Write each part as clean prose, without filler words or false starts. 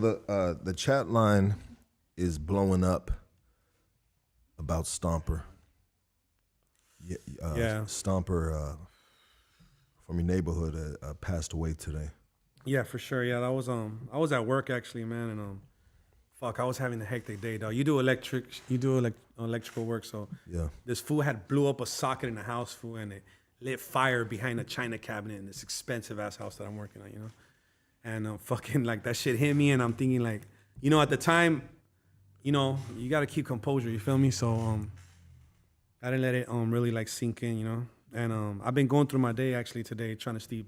The chat line is blowing up about Stomper. Yeah, Yeah. Stomper from your neighborhood passed away today. Yeah, for sure. Yeah, that was I was at work actually, man, and fuck, I was having a hectic day, dog. You do electrical work, so Yeah. this fool had blew up a socket in the house, fool, and it lit fire behind a china cabinet in this expensive ass house that I'm working on, you know. And fucking like that shit hit me, and I'm thinking like, at the time, you got to keep composure. You feel me? So I didn't let it really like sink in, you know. And I've been going through my day actually today, trying to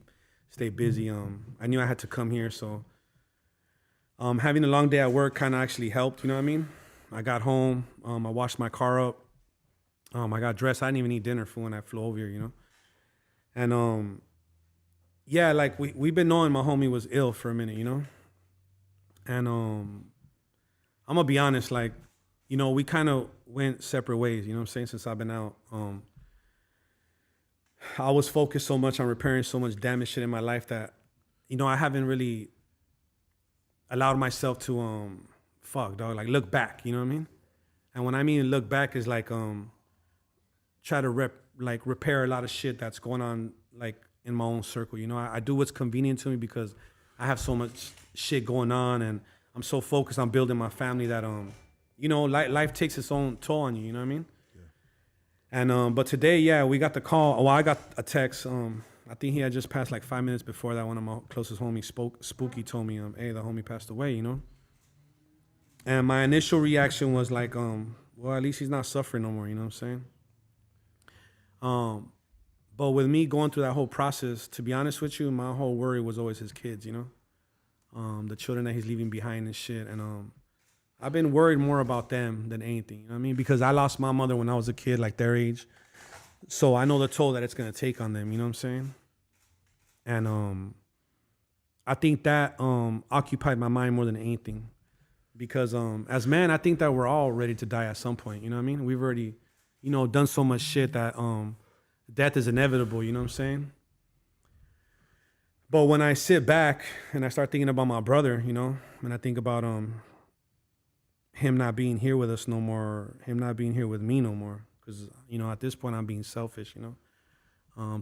stay busy. I knew I had to come here, so having a long day at work kind of actually helped. You know what I mean? I got home, I washed my car up, I got dressed. I didn't even eat dinner for when I flew over here, you know. And yeah, like we've been knowing my homie was ill for a minute, you know. And I'm gonna be honest, like, we kind of went separate ways, you know what I'm saying, since I've been out. I was focused so much on repairing so much damaged shit in my life that, I haven't really allowed myself to fuck, dog, like look back, you know what I mean? And when I mean look back is like try to repair a lot of shit that's going on like in my own circle. You know, I do what's convenient to me because I have so much shit going on and I'm so focused on building my family that life takes its own toll on you, you know what I mean? And but today, yeah, we got the call. Well, I got a text. I think he had just passed like 5 minutes before that. One of my closest homies, Spooky, told me, "Hey, the homie passed away," you know. And my initial reaction was like, well, at least he's not suffering no more. You know what I'm saying? But with me going through that whole process, to be honest with you, my whole worry was always his kids. You know, the children that he's leaving behind and shit. And I've been worried more about them than anything. You know what I mean? Because I lost my mother when I was a kid, like their age. So I know the toll that it's gonna take on them, you know what I'm saying? And I think that occupied my mind more than anything. Because as men, I think that we're all ready to die at some point, you know what I mean? We've already, done so much shit that death is inevitable, you know what I'm saying? But when I sit back and I start thinking about my brother, and I think about him not being here with us no more, him not being here with me no more. Because, at this point, I'm being selfish,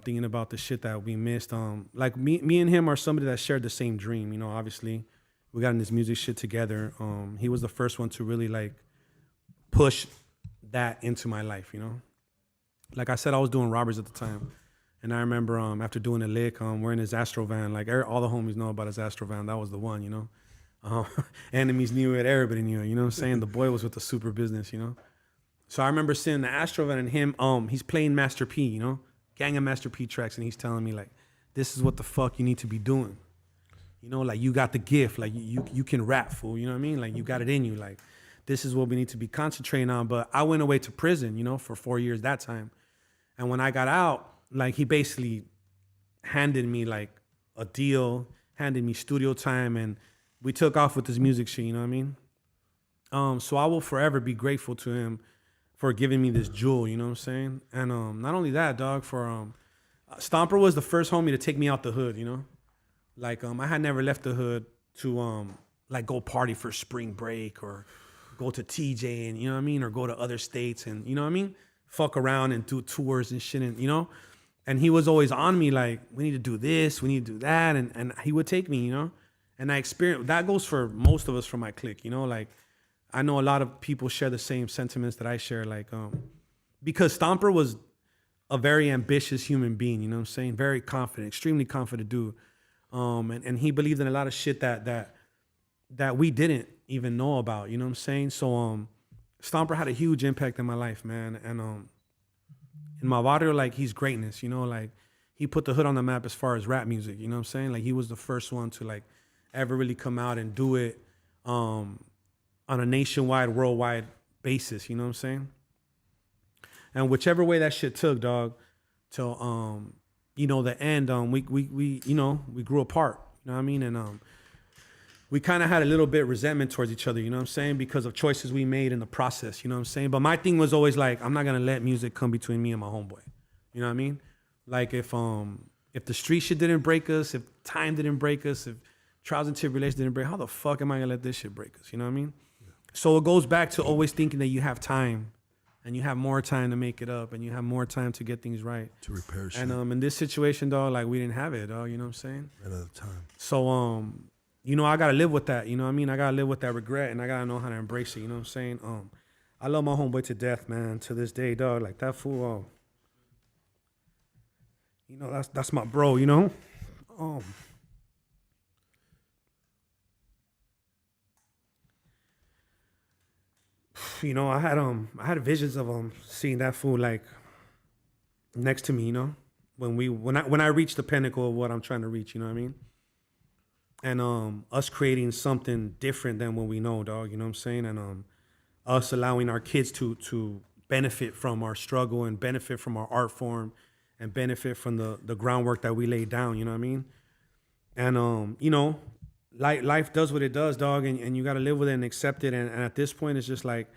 thinking about the shit that we missed. Like me and him are somebody that shared the same dream, obviously. We got in this music shit together. He was the first one to really like push that into my life, Like I said, I was doing robbers at the time. And I remember after doing a lick, we're in his Astro van. Like all the homies know about his Astro van. That was the one, Enemies knew it, everybody knew it, you know what I'm saying? The boy was with the super business, So I remember sitting in the Astro van and him, he's playing Master P, gang of Master P tracks, and he's telling me like, this is what the fuck you need to be doing. Like you got the gift, like you can rap, fool, you know what I mean? Like you got it in you, like this is what we need to be concentrating on. But I went away to prison, for 4 years that time. And when I got out, like he basically handed me like a deal, handed me studio time, and we took off with this music shit, you know what I mean? So I will forever be grateful to him for giving me this jewel, you know what I'm saying? And not only that, dog, for Stomper was the first homie to take me out the hood, Like I had never left the hood to like go party for spring break or go to TJ and you know what I mean, or go to other states and you know what I mean, fuck around and do tours and shit and and he was always on me like we need to do this, we need to do that, and he would take me, and I experienced that goes for most of us from my clique, like I know a lot of people share the same sentiments that I share, like because Stomper was a very ambitious human being, you know what I'm saying, very confident, extremely confident dude. And he believed in a lot of shit that we didn't even know about, you know what I'm saying? So Stomper had a huge impact in my life, man. And in my barrio, like he's greatness, like he put the hood on the map as far as rap music, you know what I'm saying? Like he was the first one to like ever really come out and do it on a nationwide, worldwide basis, you know what I'm saying? And whichever way that shit took, dog, till the end, we grew apart, you know what I mean? And we kind of had a little bit of resentment towards each other, you know what I'm saying? Because of choices we made in the process, you know what I'm saying? But my thing was always like, I'm not gonna let music come between me and my homeboy. You know what I mean? Like if the street shit didn't break us, if time didn't break us, if trials and tribulations didn't break, how the fuck am I gonna let this shit break us? You know what I mean? So it goes back to always thinking that you have time and you have more time to make it up and you have more time to get things right. To repair shit. And in this situation, dog, like we didn't have it, dog, you know what I'm saying? Right at the time. So you know, I gotta live with that, you know what I mean? I gotta live with that regret and I gotta know how to embrace it, you know what I'm saying? I love my homeboy to death, man, to this day, dog. Like that fool, you know, that's my bro, you know? You know, I had visions of seeing that fool like next to me, you know, when I reach the pinnacle of what I'm trying to reach, you know what I mean? And us creating something different than what we know, dog, you know what I'm saying? And us allowing our kids to benefit from our struggle and benefit from our art form and benefit from the groundwork that we laid down, you know what I mean? And you know, life does what it does, dog, and you got to live with it and accept it. And at this point, it's just like,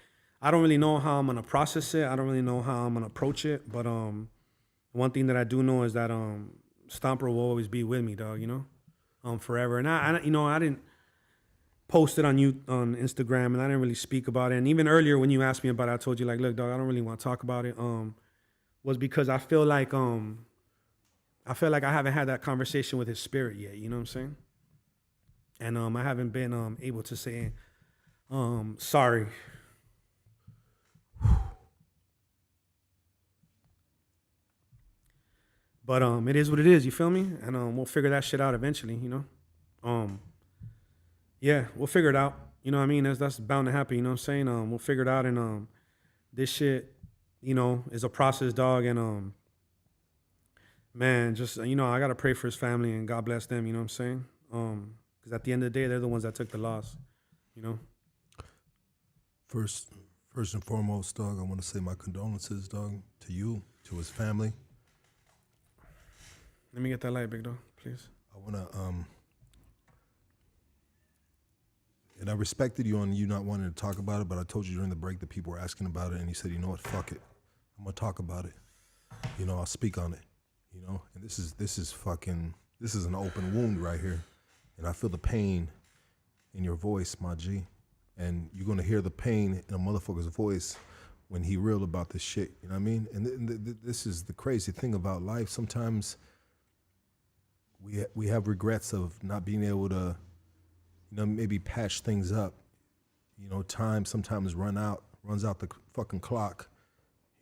I don't really know how I'm going to process it. I don't really know how I'm going to approach it. But one thing that I do know is that Stomper will always be with me, dog, you know, forever. And I you know, I didn't post it on Instagram and I didn't really speak about it. And even earlier when you asked me about it, I told you like, look, dog, I don't really want to talk about it. Was because I feel like I haven't had that conversation with his spirit yet, you know what I'm saying? And I haven't been able to say sorry. But it is what it is, you feel me? And we'll figure that shit out eventually, you know? Yeah, we'll figure it out. You know what I mean? That's bound to happen, you know what I'm saying? We'll figure it out, and this shit, you know, is a process, dog, and man, just, you know, I gotta pray for his family and God bless them, you know what I'm saying? Because at the end of the day, they're the ones that took the loss, you know? First and foremost, dog, I want to say my condolences, dog, to you, to his family. Let me get that light, big dog, please. I want to, and I respected you on you not wanting to talk about it, but I told you during the break that people were asking about it, and you said, you know what, fuck it. I'm going to talk about it. You know, I'll speak on it, you know? And this is an open wound right here. And I feel the pain in your voice, my G. And you're going to hear the pain in a motherfucker's voice when he real about this shit, you know what I mean? And this is the crazy thing about life. Sometimes we have regrets of not being able to, you know, maybe patch things up. You know, time sometimes runs out the fucking clock,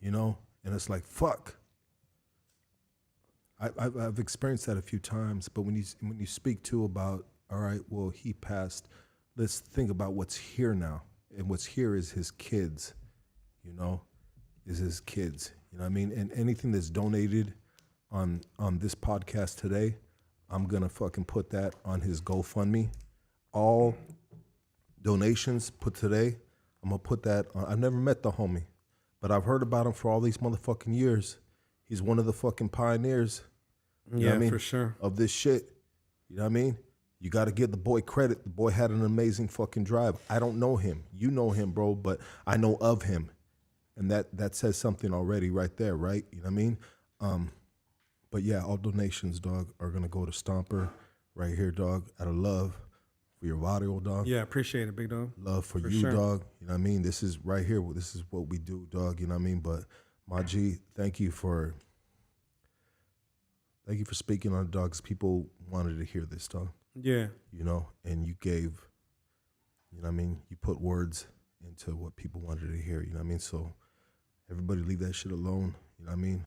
you know? And it's like, fuck. I've experienced that a few times, but when you speak to about, all right, well, he passed, let's think about what's here now. And what's here is his kids, you know, is his kids, you know what I mean? And anything that's donated on this podcast today, I'm gonna fucking put that on his GoFundMe. All donations put today, I'm gonna put that on. I've never met the homie, but I've heard about him for all these motherfucking years. He's one of the fucking pioneers. You know what I mean? For sure. Of this shit. You know what I mean? You got to give the boy credit. The boy had an amazing fucking drive. I don't know him. You know him, bro, but I know of him. And that says something already right there, right? You know what I mean? But yeah, all donations, dog, are going to go to Stomper right here, dog, out of love for your barrio, dog. Yeah, appreciate it, big dog. Love for you, sure. Dog. You know what I mean? This is right here. This is what we do, dog. You know what I mean? But my G, thank you for speaking on it, dog, 'cause people wanted to hear this, dog. Yeah. You know, and you gave, you know what I mean? You put words into what people wanted to hear, you know what I mean? So everybody leave that shit alone, you know what I mean?